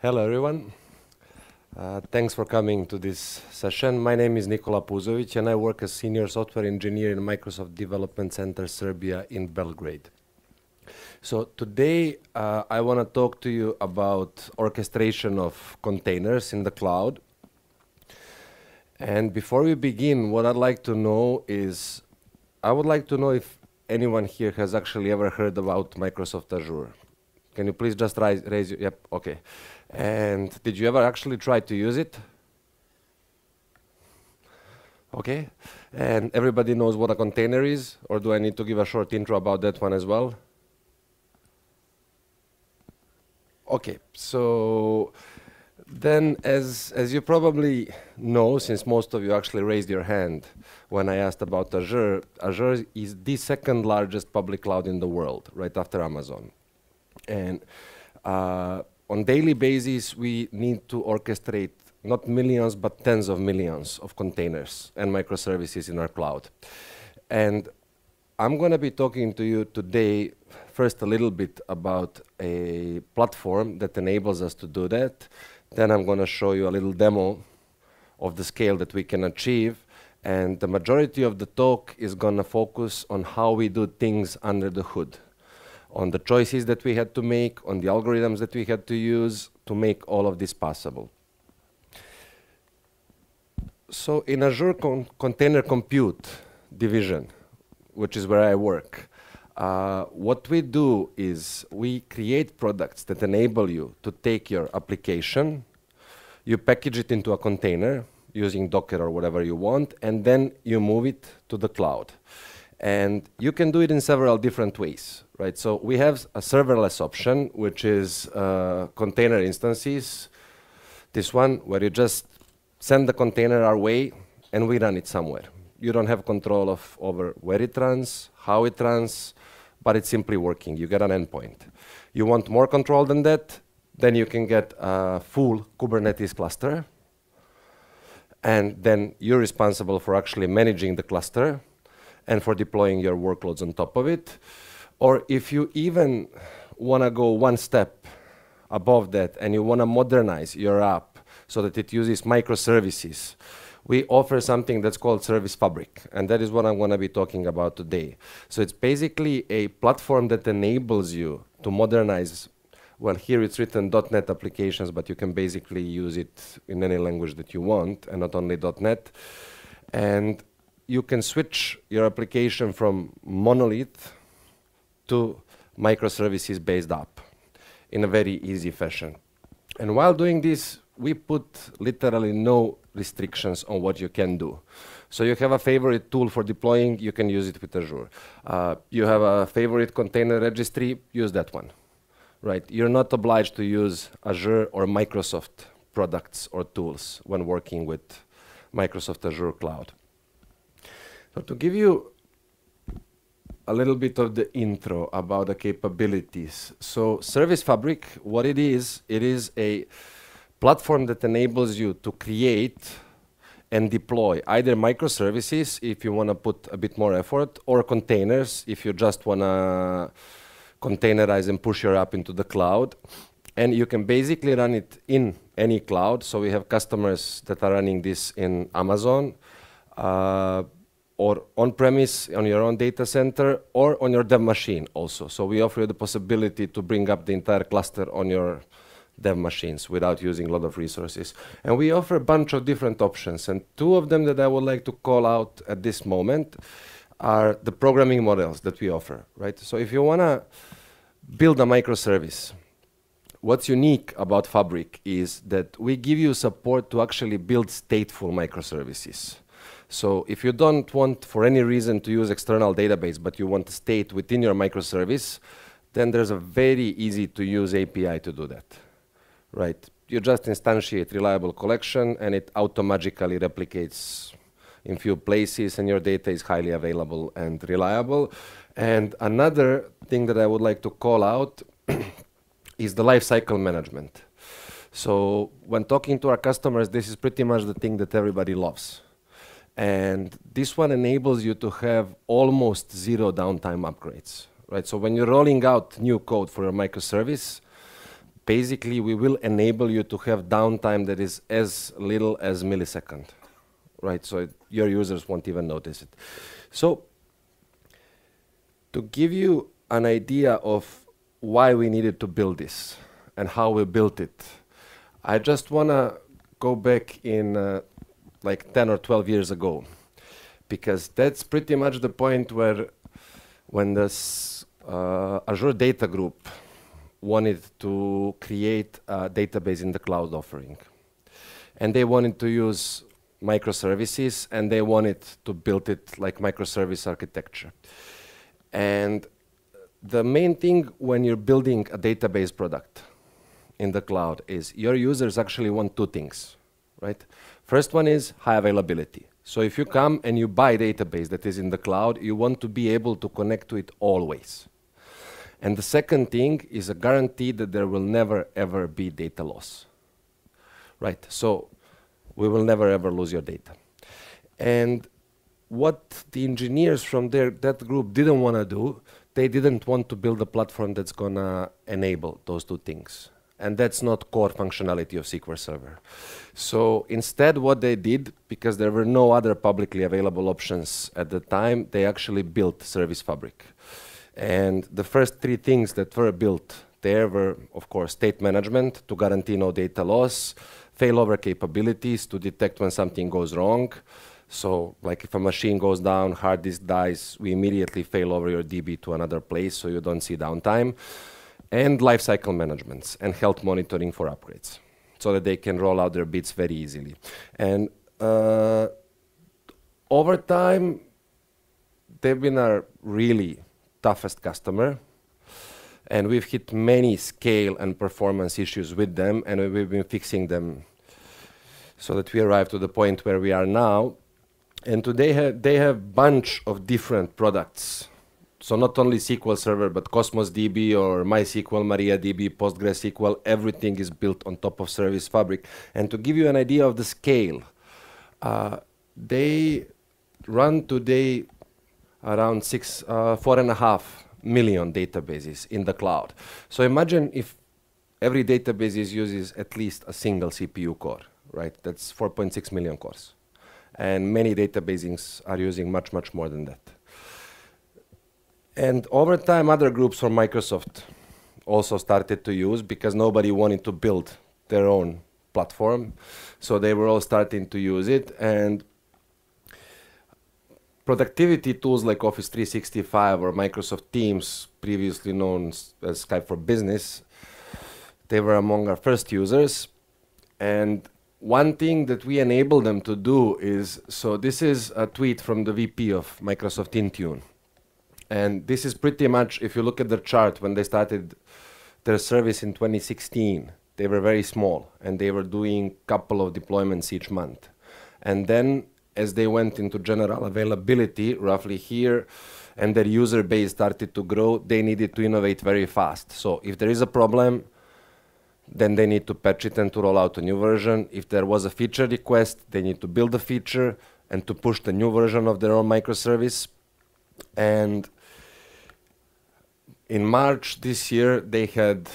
Hello everyone. Thanks for coming to this session. My name is Nikola Puzovic and I work as Senior Software Engineer in Microsoft Development Center Serbia in Belgrade. So today I want to talk to you about orchestration of containers in the cloud. And before we begin, what I'd like to know is, I would like to know if anyone here has actually ever heard about Microsoft Azure. Can you please just raise your, yep, okay. And did you ever actually try to use it? Okay. And everybody knows what a container is, or do I need to give a short intro about that one as well? Okay, so then as you probably know, since most of you actually raised your hand when I asked about Azure, Azure is the second largest public cloud in the world, right after Amazon. And on daily basis, we need to orchestrate not millions, but tens of millions of containers and microservices in our cloud. And I'm going to be talking to you today, first a little bit about a platform that enables us to do that. Then I'm going to show you a little demo of the scale that we can achieve. And the majority of the talk is going to focus on how we do things under the hood, on the choices that we had to make, on the algorithms that we had to use to make all of this possible. So in Azure Container Compute division, which is where I work, what we do is we create products that enable you to take your application, you package it into a container using Docker or whatever you want, and then you move it to the cloud. And you can do it in several different ways, right? So we have a serverless option, which is container instances. This one, where you just send the container our way, and we run it somewhere. You don't have control over where it runs, how it runs, but it's simply working. You get an endpoint. You want more control than that, then you can get a full Kubernetes cluster, and then you're responsible for actually managing the cluster and for deploying your workloads on top of it. Or if you even want to go one step above that and you want to modernize your app so that it uses microservices, we offer something that's called Service Fabric, and that is what I'm going to be talking about today. So it's basically a platform that enables you to modernize, well, here it's written .NET applications, but you can basically use it in any language that you want, and not only .NET. And you can switch your application from monolith to microservices-based app in a very easy fashion. And while doing this, we put literally no restrictions on what you can do. So you have a favorite tool for deploying, you can use it with Azure. You have a favorite container registry, use that one, right? You're not obliged to use Azure or Microsoft products or tools when working with Microsoft Azure Cloud. So to give you a little bit of the intro about the capabilities. So Service Fabric, what it is a platform that enables you to create and deploy either microservices if you want to put a bit more effort, or containers if you just want to containerize and push your app into the cloud. And you can basically run it in any cloud. So we have customers that are running this in Amazon, or on-premise on your own data center, or on your dev machine also. So we offer you the possibility to bring up the entire cluster on your dev machines without using a lot of resources. And we offer a bunch of different options. And two of them that I would like to call out at this moment are the programming models that we offer, right? So if you want to build a microservice, what's unique about Fabric is that we give you support to actually build stateful microservices. So if you don't want, for any reason, to use external database, but you want a state within your microservice, then there's a very easy to use API to do that, right? You just instantiate reliable collection, and it automatically replicates in few places, and your data is highly available and reliable. And another thing that I would like to call out is the lifecycle management. So when talking to our customers, this is pretty much the thing that everybody loves. And this one enables you to have almost zero downtime upgrades, right? So when you're rolling out new code for your microservice, basically we will enable you to have downtime that is as little as millisecond, right? So your users won't even notice it. So to give you an idea of why we needed to build this and how we built it, I just want to go back in like 10 or 12 years ago, because that's pretty much the point where when this Azure Data Group wanted to create a database in the cloud offering. And they wanted to use microservices, and they wanted to build it like microservice architecture. And the main thing when you're building a database product in the cloud is your users actually want two things, right? First one is high availability. So if you come and you buy a database that is in the cloud, you want to be able to connect to it always. And the second thing is a guarantee that there will never ever be data loss, right? So we will never ever lose your data. And what the engineers from that group didn't want to do, they didn't want to build a platform that's gonna enable those two things. And that's not core functionality of SQL Server. So instead what they did, because there were no other publicly available options at the time, they actually built Service Fabric. And the first three things that were built there were, of course, state management to guarantee no data loss, failover capabilities to detect when something goes wrong. So like if a machine goes down, hard disk dies, we immediately fail over your DB to another place so you don't see downtime. And lifecycle management and health monitoring for upgrades so that they can roll out their bits very easily. And over time, they've been our really toughest customer, and we've hit many scale and performance issues with them, and we've been fixing them so that we arrived to the point where we are now. And today they have bunch of different products. So not only SQL Server, but Cosmos DB or MySQL, MariaDB, PostgreSQL, everything is built on top of Service Fabric. And to give you an idea of the scale, they run today around 4.5 million databases in the cloud. So imagine if every database uses at least a single CPU core, right? That's 4.6 million cores. And many databases are using much, much more than that. And over time, other groups from Microsoft also started to use, because nobody wanted to build their own platform. So they were all starting to use it. And productivity tools like Office 365 or Microsoft Teams, previously known as Skype for Business, they were among our first users. And one thing that we enable them to do is, so this is a tweet from the VP of Microsoft Intune. And this is pretty much, if you look at the chart, when they started their service in 2016, they were very small, and they were doing a couple of deployments each month. And then, as they went into general availability, roughly here, and their user base started to grow, they needed to innovate very fast. So if there is a problem, then they need to patch it and to roll out a new version. If there was a feature request, they need to build a feature and to push the new version of their own microservice. And in March this year, they had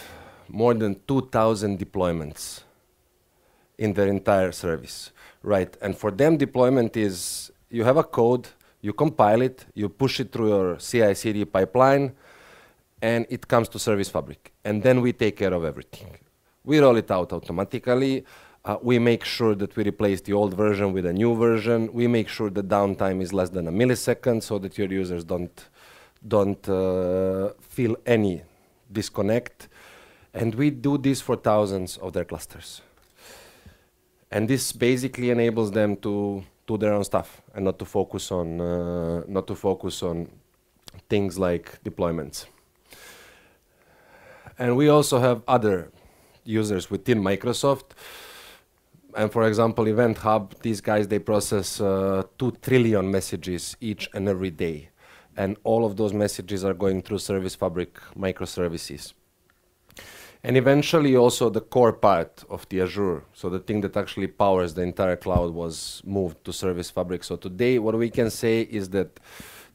more than 2,000 deployments in their entire service, right? And for them, deployment is, you have a code, you compile it, you push it through your CI/CD pipeline, and it comes to Service Fabric. And then we take care of everything. We roll it out automatically. We make sure that we replace the old version with a new version. We make sure the downtime is less than a millisecond so that your users don't feel any disconnect. And we do this for thousands of their clusters. And this basically enables them to do their own stuff and not to focus on things like deployments. And we also have other users within Microsoft. And for example, Event Hub, these guys, they process 2 trillion messages each and every day. And all of those messages are going through Service Fabric microservices. And eventually also the core part of the Azure, so the thing that actually powers the entire cloud, was moved to Service Fabric. So today what we can say is that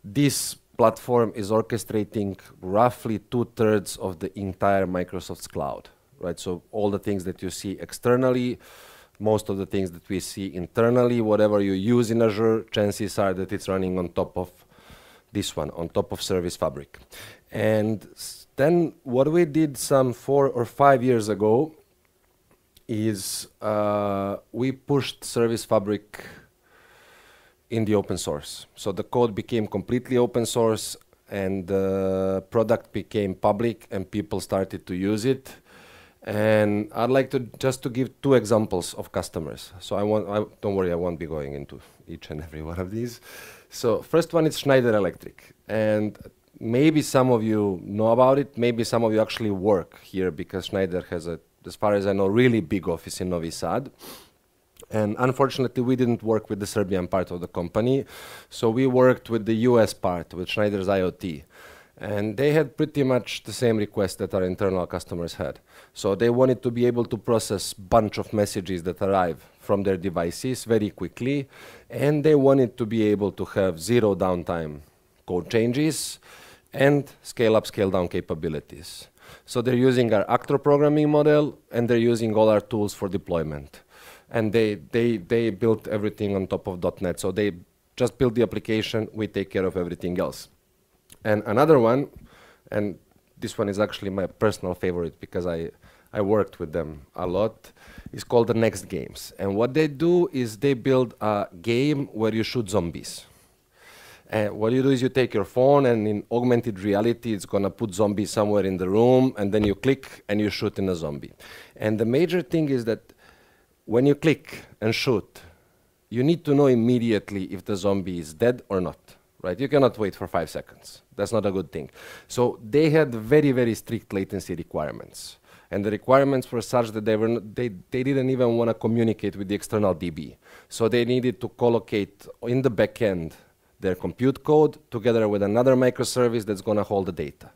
this platform is orchestrating roughly 2/3 of the entire Microsoft's cloud, right? So all the things that you see externally, most of the things that we see internally, whatever you use in Azure, chances are that it's running on top of this one, on top of Service Fabric. And then what we did some 4 or 5 years ago is we pushed Service Fabric in the open source. So the code became completely open source, and the product became public, and people started to use it. And I'd like to just to give 2 examples of customers. So don't worry, I won't be going into each and every one of these. So first one is Schneider Electric, and maybe some of you know about it. Maybe some of you actually work here, because Schneider has a, as far as I know, really big office in Novi Sad. And unfortunately, we didn't work with the Serbian part of the company. So we worked with the US part, with Schneider's IoT. And they had pretty much the same request that our internal customers had. So they wanted to be able to process a bunch of messages that arrive from their devices very quickly. And they wanted to be able to have 0 downtime code changes and scale up, scale down capabilities. So they're using our actor programming model, and they're using all our tools for deployment. And they built everything on top of .NET. So they just build the application, we take care of everything else. And another one, and this one is actually my personal favorite because I worked with them a lot, is called the Next Games. And what they do is they build a game where you shoot zombies. And what you do is you take your phone, and in augmented reality, it's going to put zombies somewhere in the room, and then you click and you shoot in a zombie. And the major thing is that when you click and shoot, you need to know immediately if the zombie is dead or not, right? You cannot wait for 5 seconds. That's not a good thing. So they had very, very strict latency requirements. And the requirements were such that they didn't even want to communicate with the external DB. So they needed to collocate in the back end their compute code together with another microservice that's going to hold the data.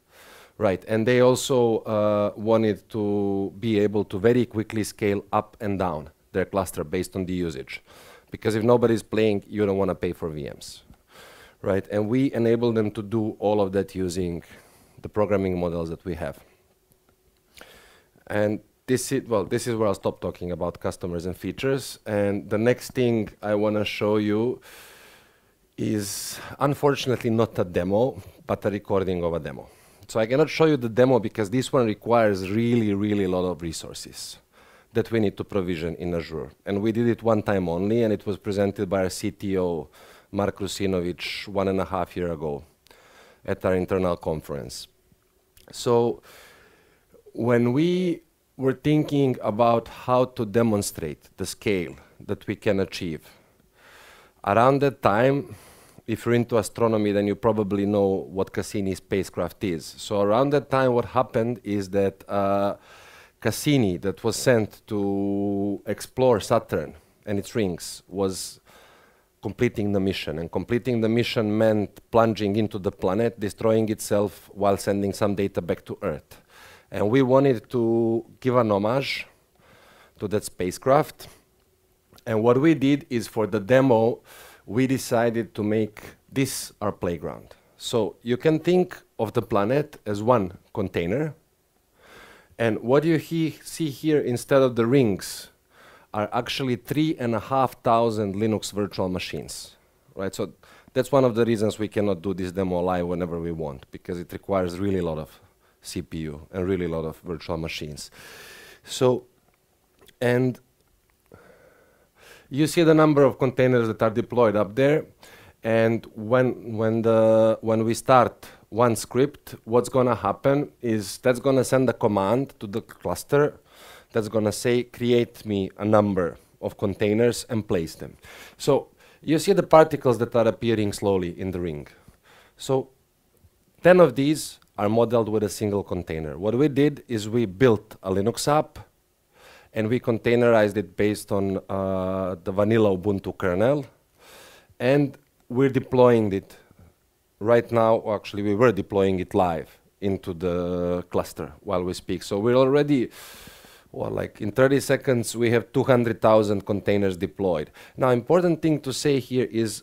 Right, and they also wanted to be able to very quickly scale up and down their cluster based on the usage. Because if nobody's playing, you don't want to pay for VMs. Right, and we enable them to do all of that using the programming models that we have. And this is where I'll stop talking about customers and features. And the next thing I want to show you is unfortunately not a demo, but a recording of a demo. So I cannot show you the demo because this one requires really, really a lot of resources that we need to provision in Azure. And we did it one time only, and it was presented by our CTO, Mark Rusinovic, 1.5 years ago at our internal conference. So when we were thinking about how to demonstrate the scale that we can achieve, around that time, if you're into astronomy, then you probably know what Cassini spacecraft is. So around that time, what happened is that Cassini, that was sent to explore Saturn and its rings, was completing the mission. And completing the mission meant plunging into the planet, destroying itself while sending some data back to Earth. And we wanted to give an homage to that spacecraft. And what we did is, for the demo, we decided to make this our playground. So you can think of the planet as one container. And what you see here, instead of the rings, are actually 3,500 Linux virtual machines. Right? So that's one of the reasons we cannot do this demo live whenever we want, because it requires really a lot of CPU and really a lot of virtual machines. So, and you see the number of containers that are deployed up there, and when we start one script, what's going to happen is that's going to send a command to the cluster that's going to say, create me a number of containers and place them. So you see the particles that are appearing slowly in the ring. So 10 of these are modeled with a single container. What we did is we built a Linux app, and we containerized it based on the vanilla Ubuntu kernel. And we're deploying it right now. Actually, we were deploying it live into the cluster while we speak. So we're already, well, like in 30 seconds, we have 200,000 containers deployed. Now, important thing to say here is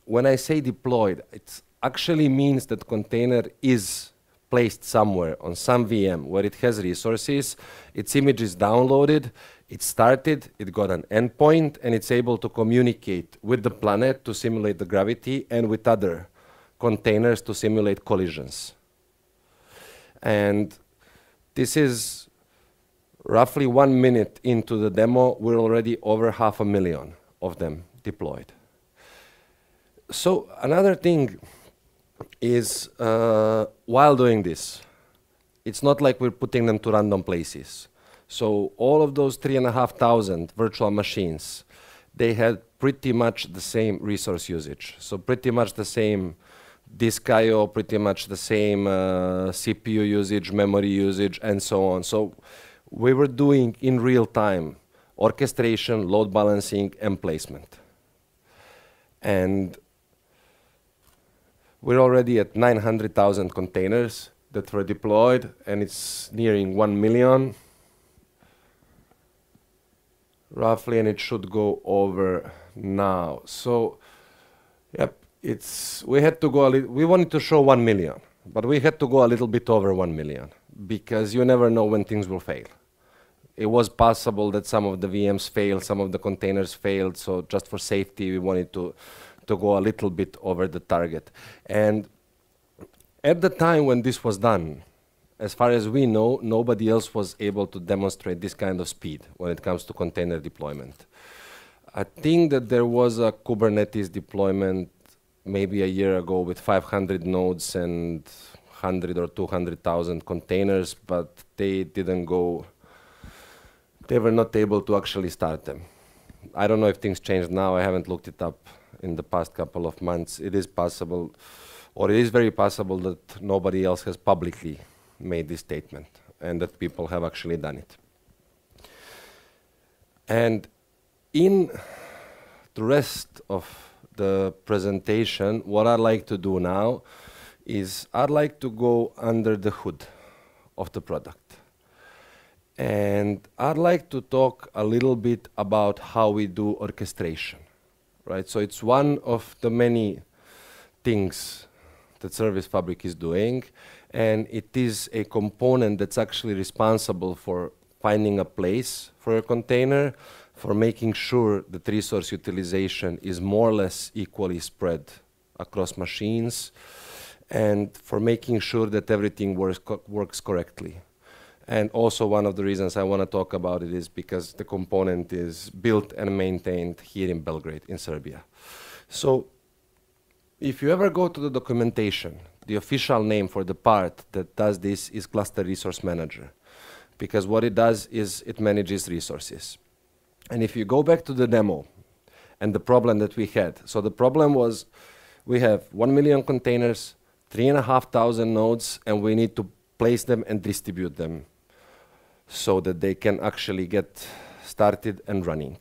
when I say deployed, it actually means that container is placed somewhere on some VM where it has resources, its image is downloaded, it started, it got an endpoint, and it's able to communicate with the planet to simulate the gravity and with other containers to simulate collisions. And this is roughly 1 minute into the demo, we're already over 500,000 of them deployed. So another thing is, while doing this, it's not like we're putting them to random places. So all of those 3,500 virtual machines, they had pretty much the same resource usage. So pretty much the same disk I/O, pretty much the same CPU usage, memory usage, and so on. So we were doing in real time orchestration, load balancing, and placement. And we're already at 900,000 containers that were deployed, and it's nearing 1 million. Roughly, and it should go over now. So, yep, we had to go we wanted to show 1 million, but we had to go a little bit over 1 million because you never know when things will fail. It was possible that some of the VMs failed, some of the containers failed, so just for safety, we wanted to go a little bit over the target. And at the time when this was done, as far as we know, nobody else was able to demonstrate this kind of speed when it comes to container deployment. I think that there was a Kubernetes deployment maybe a year ago with 500 nodes and 100 or 200,000 containers, but they didn't go, they were not able to actually start them. I don't know if things changed now. I haven't looked it up in the past couple of months. It is possible, or it is very possible that nobody else has publicly made this statement and that people have actually done it. And in the rest of the presentation, what I'd like to do now is I'd like to go under the hood of the product. And I'd like to talk a little bit about how we do orchestration, right? So it's one of the many things that Service Fabric is doing, and it is a component that's actually responsible for finding a place for a container, for making sure that resource utilization is more or less equally spread across machines, and for making sure that everything works correctly. And also one of the reasons I want to talk about it is because the component is built and maintained here in Belgrade, in Serbia. So if you ever go to the documentation, the official name for the part that does this is Cluster Resource Manager, because what it does is it manages resources. And if you go back to the demo and the problem that we had, so the problem was we have 1 million containers, 3,500 nodes, and we need to place them and distribute them so that they can actually get started and running.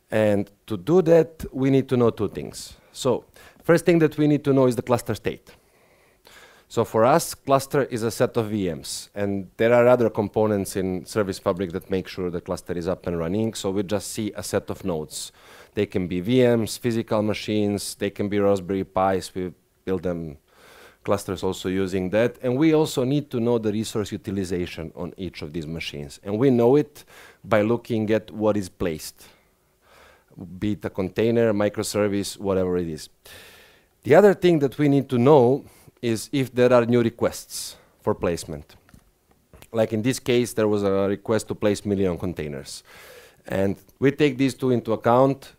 And to do that, we need to know two things. So first thing that we need to know is the cluster state. So for us, cluster is a set of VMs, and there are other components in Service Fabric that make sure the cluster is up and running. So we just see a set of nodes. They can be VMs, physical machines, they can be Raspberry Pis. We build them clusters also using that. And we also need to know the resource utilization on each of these machines. And we know it by looking at what is placed, be it a container, microservice, whatever it is. The other thing that we need to know is if there are new requests for placement. Like in this case, there was a request to place 1 million containers. And we take these two into account,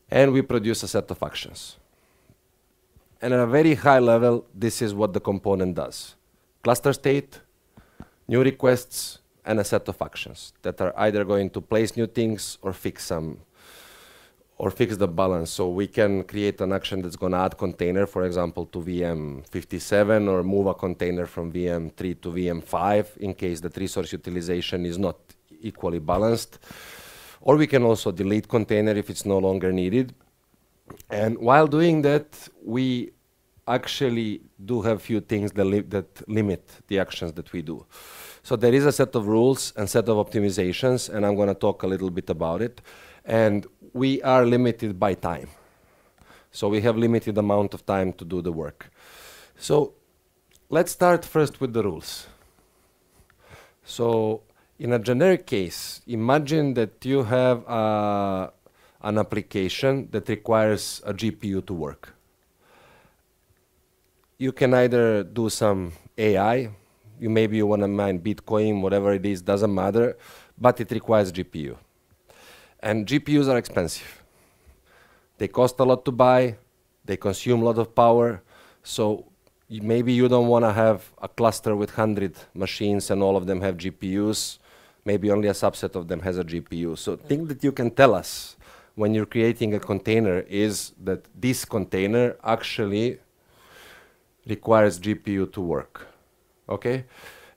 and we produce a set of actions. And at a very high level, this is what the component does. Cluster state, new requests, and a set of actions that are either going to place new things or fix some, or fix the balance. So we can create an action that's going to add container, for example, to VM 57, or move a container from VM 3 to VM 5 in case that resource utilization is not equally balanced. Or we can also delete container if it's no longer needed. And while doing that, we actually do have few things that limit the actions that we do. So there is a set of rules and set of optimizations, and I'm going to talk a little bit about it. And we are limited by time. So we have limited amount of time to do the work. So let's start first with the rules. So in a generic case, imagine that you have an application that requires a GPU to work. You can either do some AI, maybe you want to mine Bitcoin, whatever it is, doesn't matter, but it requires GPU. And GPUs are expensive. They cost a lot to buy, they consume a lot of power, so maybe you don't want to have a cluster with 100 machines and all of them have GPUs. Maybe only a subset of them has a GPU. So the thing that you can tell us when you're creating a container is that this container actually requires GPU to work, okay?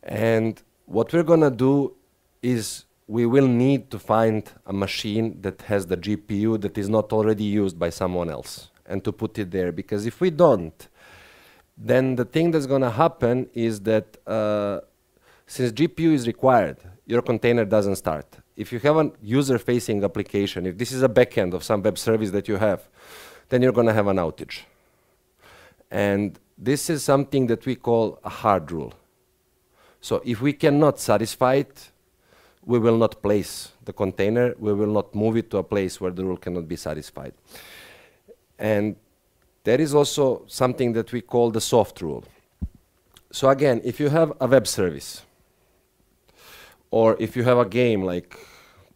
And what we're gonna do is we will need to find a machine that has the GPU that is not already used by someone else and to put it there, because if we don't, then the thing that's gonna happen is that since GPU is required, your container doesn't start. If you have a user-facing application, if this is a backend of some web service that you have, then you're gonna have an outage. And this is something that we call a hard rule. So if we cannot satisfy it, we will not place the container, we will not move it to a place where the rule cannot be satisfied. And there is also something that we call the soft rule. So again, if you have a web service, or if you have a game like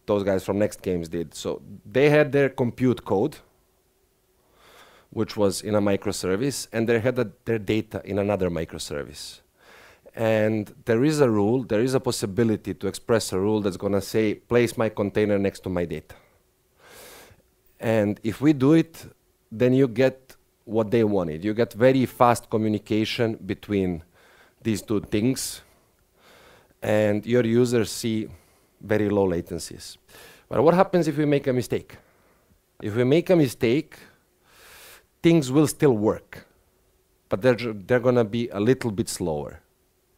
those guys from Next Games did, so they had their compute code, which was in a microservice, and they had their data in another microservice. And there is a rule, there is a possibility to express a rule that's going to say, place my container next to my data. And if we do it, then you get what they wanted. You get very fast communication between these two things, and your users see very low latencies. But what happens if we make a mistake? If we make a mistake, things will still work, but they're going to be a little bit slower,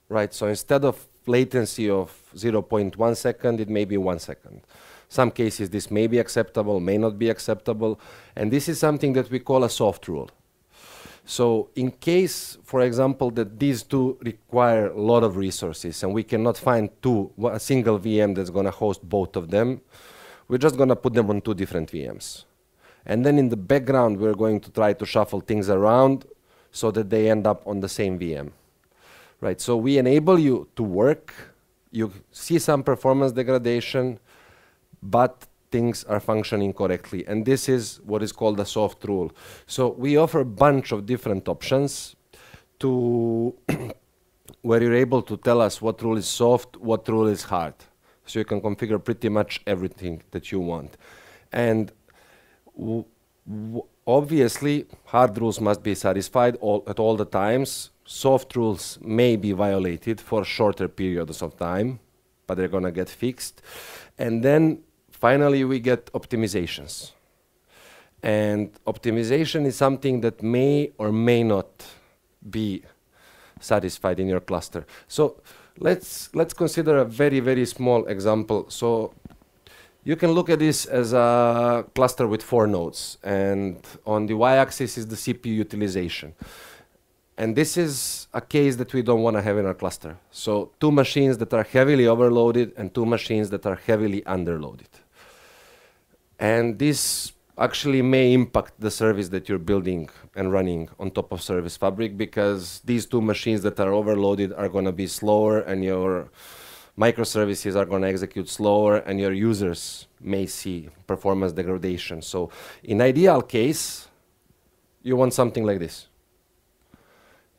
right? So instead of latency of 0.1 second, it may be 1 second. Some cases this may be acceptable, may not be acceptable, and this is something that we call a soft rule. So in case, for example, that these two require a lot of resources and we cannot find a single VM that's going to host both of them, we're just going to put them on two different VMs. And then in the background, we're going to try to shuffle things around so that they end up on the same VM. Right? So we enable you to work. You see some performance degradation, but things are functioning correctly. And this is what is called a soft rule. So we offer a bunch of different options to where you're able to tell us what rule is soft, what rule is hard. So you can configure pretty much everything that you want. And obviously, hard rules must be satisfied at all the times. Soft rules may be violated for shorter periods of time, but they're going to get fixed. And then finally, we get optimizations. And optimization is something that may or may not be satisfied in your cluster. So let's consider a very, very small example. So you can look at this as a cluster with 4 nodes, and on the y-axis is the CPU utilization. And this is a case that we don't want to have in our cluster. So 2 machines that are heavily overloaded and 2 machines that are heavily underloaded. And this actually may impact the service that you're building and running on top of Service Fabric, because these 2 machines that are overloaded are going to be slower, and your microservices are going to execute slower, and your users may see performance degradation. So in ideal case, you want something like this.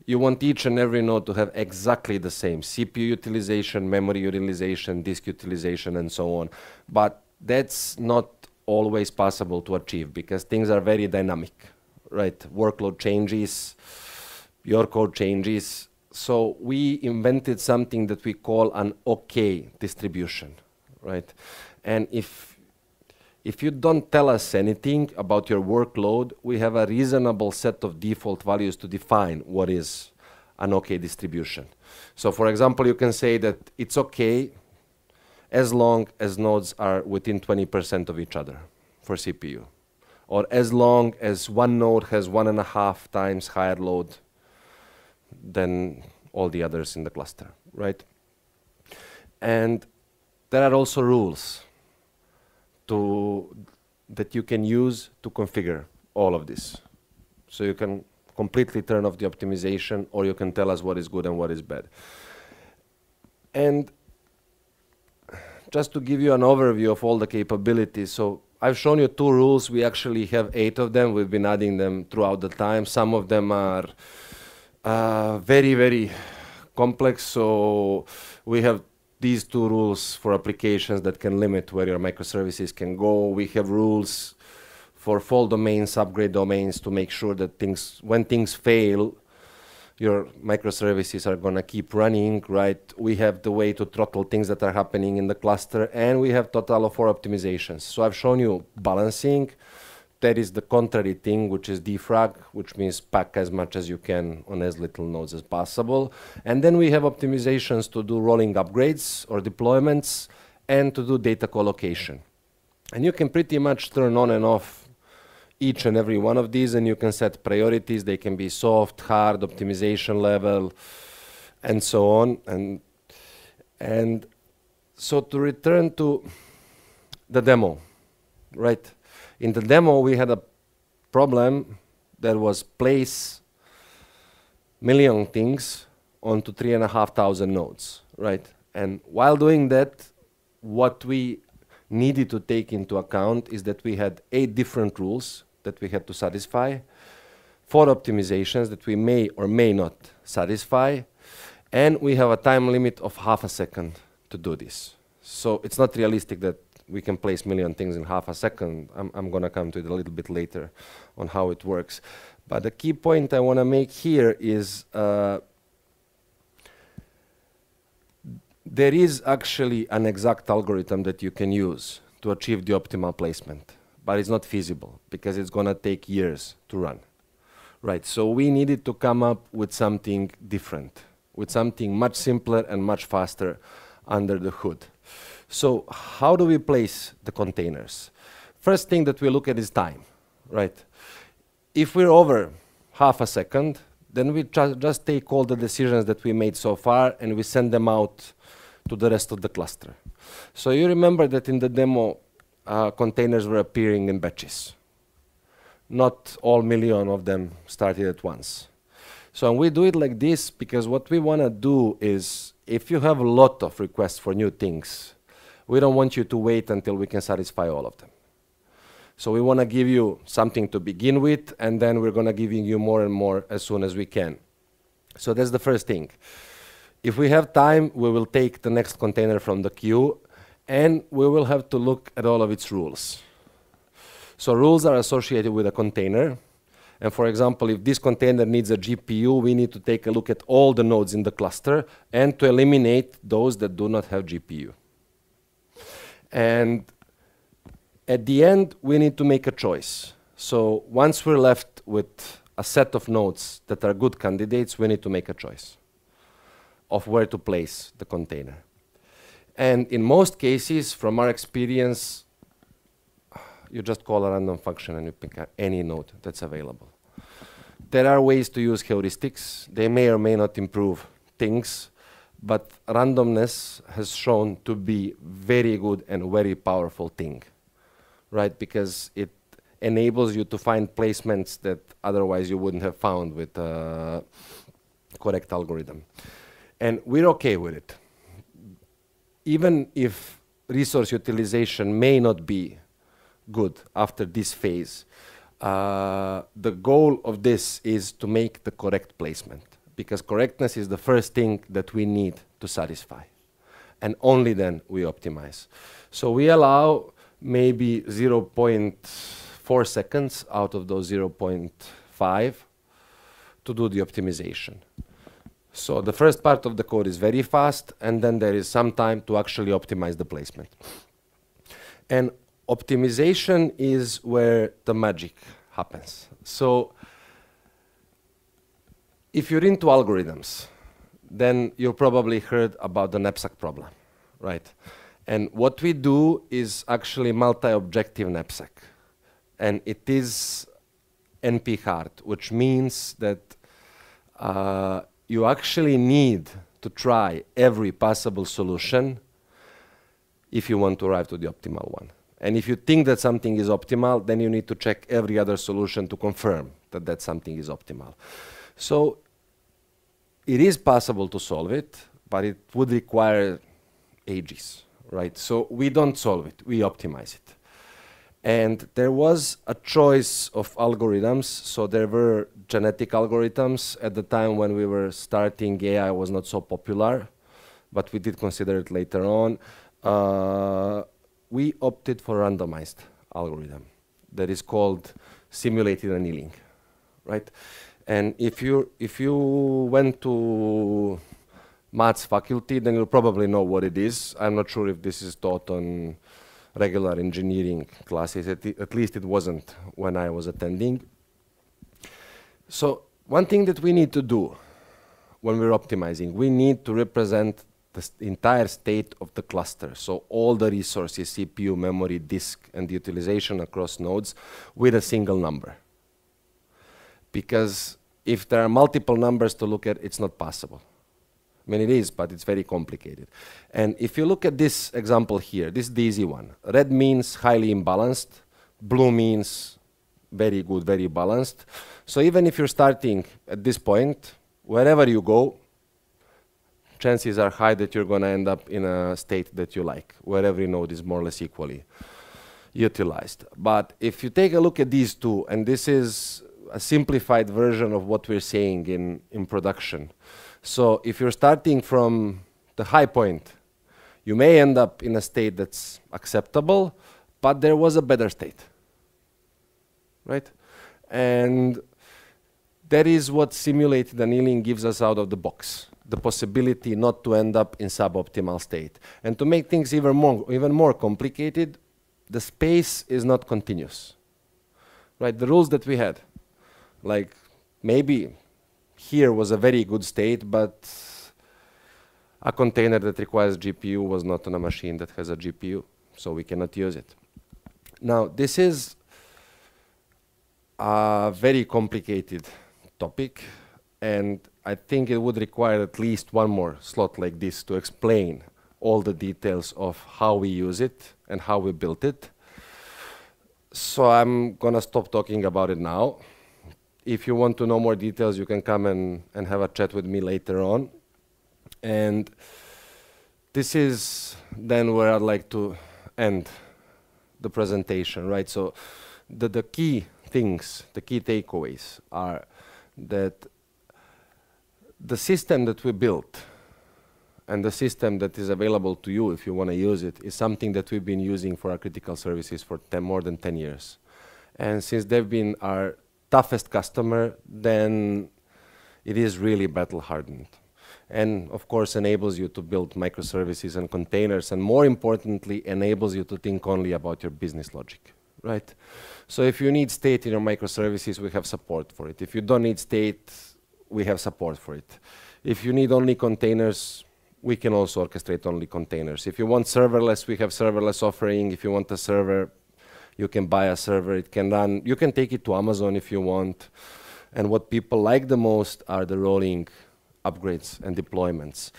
You want each and every node to have exactly the same CPU utilization, memory utilization, disk utilization, and so on. But that's not always possible to achieve, because things are very dynamic, right? Workload changes, your code changes. So we invented something that we call an OK distribution, right? And if you don't tell us anything about your workload, we have a reasonable set of default values to define what is an OK distribution. So for example, you can say that it's OK as long as nodes are within 20% of each other for CPU, or as long as one node has 1.5 times higher load than all the others in the cluster, right? And there are also rules that you can use to configure all of this. So you can completely turn off the optimization, or you can tell us what is good and what is bad. And just to give you an overview of all the capabilities, so I've shown you 2 rules. We actually have 8 of them. We've been adding them throughout the time. Some of them are very, very complex. So we have these 2 rules for applications that can limit where your microservices can go. We have rules for fault domains, subgrade domains, to make sure that when things fail, your microservices are going to keep running, right? We have the way to throttle things that are happening in the cluster, and we have total of 4 optimizations. So I've shown you balancing. That is the contrary thing, which is defrag, which means pack as much as you can on as little nodes as possible. And then we have optimizations to do rolling upgrades or deployments, and to do data collocation. And you can pretty much turn on and off each and every one of these, and you can set priorities. They can be soft, hard, optimization level, and so on. And so to return to the demo, right? In the demo, we had a problem that was place million things onto 3,500 nodes, right? And while doing that, what we needed to take into account is that we had 8 different rules that we had to satisfy, 4 optimizations that we may or may not satisfy, and we have a time limit of half a second to do this. So it's not realistic that we can place million things in half a second. I'm going to come to it a little bit later on how it works. But the key point I want to make here is there is actually an exact algorithm that you can use to achieve the optimal placement, but it's not feasible because it's going to take years to run. Right, so we needed to come up with something different, with something much simpler and much faster under the hood. So how do we place the containers? First thing that we look at is time, right? If we're over half a second, then we just take all the decisions that we made so far and we send them out to the rest of the cluster. So you remember that in the demo, containers were appearing in batches. Not all million of them started at once. So we do it like this because what we want to do is, if you have a lot of requests for new things, we don't want you to wait until we can satisfy all of them. So we want to give you something to begin with, and then we're going to give you more and more as soon as we can. So that's the first thing. If we have time, we will take the next container from the queue, and we will have to look at all of its rules. So rules are associated with a container. And for example, if this container needs a GPU, we need to take a look at all the nodes in the cluster and to eliminate those that do not have GPU. And at the end, we need to make a choice. So once we're left with a set of nodes that are good candidates, we need to make a choice of where to place the container. And in most cases, from our experience, you just call a random function and you pick any node that's available. There are ways to use heuristics. They may or may not improve things, but randomness has shown to be very good and very powerful thing, right? Because it enables you to find placements that otherwise you wouldn't have found with a correct algorithm. And we're okay with it. Even if resource utilization may not be good after this phase, the goal of this is to make the correct placement, because correctness is the first thing that we need to satisfy, and only then we optimize. So we allow maybe 0.4 seconds out of those 0.5 to do the optimization. So the first part of the code is very fast, and then there is some time to actually optimize the placement. And optimization is where the magic happens. So if you're into algorithms, then you probably heard about the knapsack problem, right? And what we do is actually multi-objective knapsack. And it is NP hard, which means that you actually need to try every possible solution if you want to arrive to the optimal one. And if you think that something is optimal, then you need to check every other solution to confirm that that something is optimal. So it is possible to solve it, but it would require ages, right? So we don't solve it, we optimize it. And there was a choice of algorithms. So there were genetic algorithms. At the time when we were starting, AI was not so popular, but we did consider it later on. We opted for a randomized algorithm that is called simulated annealing, right? And if you went to maths faculty, then you'll probably know what it is. I'm not sure if this is taught on regular engineering classes. At least it wasn't when I was attending. So one thing that we need to do when we're optimizing, we need to represent the entire state of the cluster. So all the resources, CPU, memory, disk, and the utilization across nodes with a single number. Because if there are multiple numbers to look at, it's not possible. I mean, it is, but it's very complicated. And if you look at this example here, this is the easy one. Red means highly imbalanced. Blue means very good, very balanced. So even if you're starting at this point, wherever you go, chances are high that you're going to end up in a state that you like, where every node is more or less equally utilized. But if you take a look at these two, and this is a simplified version of what we're saying in production. So if you're starting from the high point, you may end up in a state that's acceptable, but there was a better state, right? And that is what simulated annealing gives us out of the box, the possibility not to end up in suboptimal state. And to make things even more complicated, the space is not continuous, right? The rules that we had, like maybe here was a very good state, but a container that requires GPU was not on a machine that has a GPU, so we cannot use it. Now, this is a very complicated topic, and I think it would require at least one more slot like this to explain all the details of how we use it and how we built it. So I'm gonna stop talking about it now. If you want to know more details, you can come and have a chat with me later on. And this is then where I'd like to end the presentation, right? So the key things, the key takeaways are that the system that we built and the system that is available to you if you want to use it is something that we've been using for our critical services for more than 10 years. And since they've been our toughest customer, then it is really battle hardened. And of course enables you to build microservices and containers, and more importantly, enables you to think only about your business logic, right? So if you need state in your microservices, we have support for it. If you don't need state, we have support for it. If you need only containers, we can also orchestrate only containers. If you want serverless, we have serverless offering. If you want a server, you can buy a server, it can run. You can take it to Amazon if you want. And what people like the most are the rolling upgrades and deployments.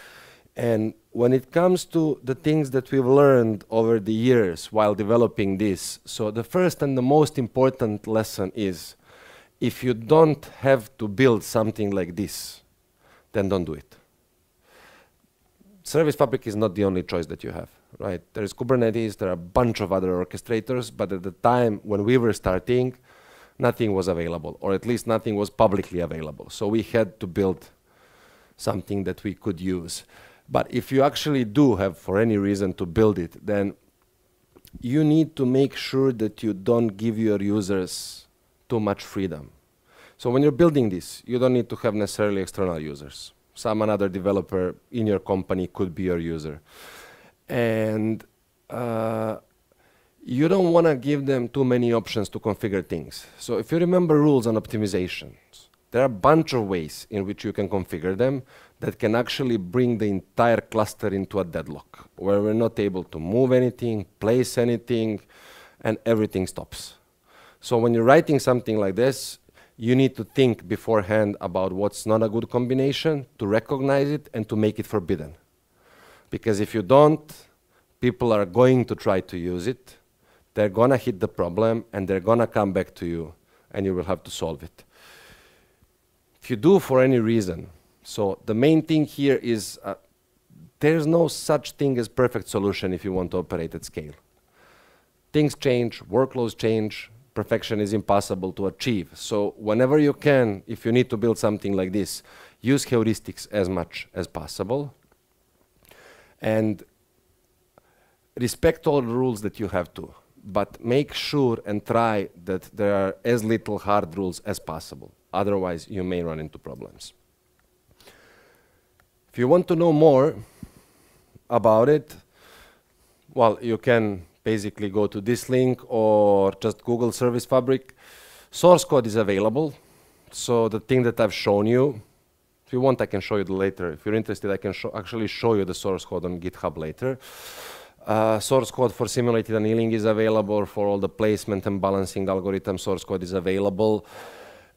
And when it comes to the things that we've learned over the years while developing this, so the first and the most important lesson is, if you don't have to build something like this, then don't do it. Service Fabric is not the only choice that you have, right? There's Kubernetes, there are a bunch of other orchestrators, but at the time when we were starting, nothing was available, or at least nothing was publicly available. So we had to build something that we could use. But if you actually do have, for any reason, to build it, then you need to make sure that you don't give your users too much freedom. So when you're building this, you don't need to have necessarily external users. Some another developer in your company could be your user. And you don't want to give them too many options to configure things. So if you remember rules on optimizations, there are a bunch of ways in which you can configure them that can actually bring the entire cluster into a deadlock, where we're not able to move anything, place anything, and everything stops. So when you're writing something like this, you need to think beforehand about what's not a good combination, to recognize it, and to make it forbidden. Because if you don't, people are going to try to use it, they're gonna hit the problem, and they're gonna come back to you, and you will have to solve it. If you do for any reason, so the main thing here is there's no such thing as perfect solution if you want to operate at scale. Things change, workloads change, perfection is impossible to achieve. So whenever you can, if you need to build something like this, use heuristics as much as possible. And respect all the rules that you have to, but make sure and try that there are as little hard rules as possible. Otherwise, you may run into problems. If you want to know more about it, well, you can basically go to this link or just Google Service Fabric. Source code is available. So the thing that I've shown you, if you want, I can show you later. If you're interested, I can actually show you the source code on GitHub later. Source code for simulated annealing is available. For all the placement and balancing algorithm, source code is available.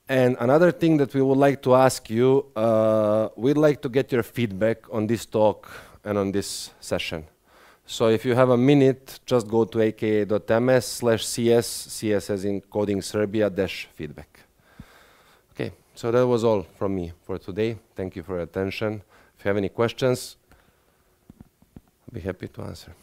And another thing that we would like to ask you, we'd like to get your feedback on this talk and on this session. So if you have a minute, just go to aka.ms/cs, CS as in Coding Serbia -feedback. Okay, so that was all from me for today. Thank you for your attention. If you have any questions, I'll be happy to answer.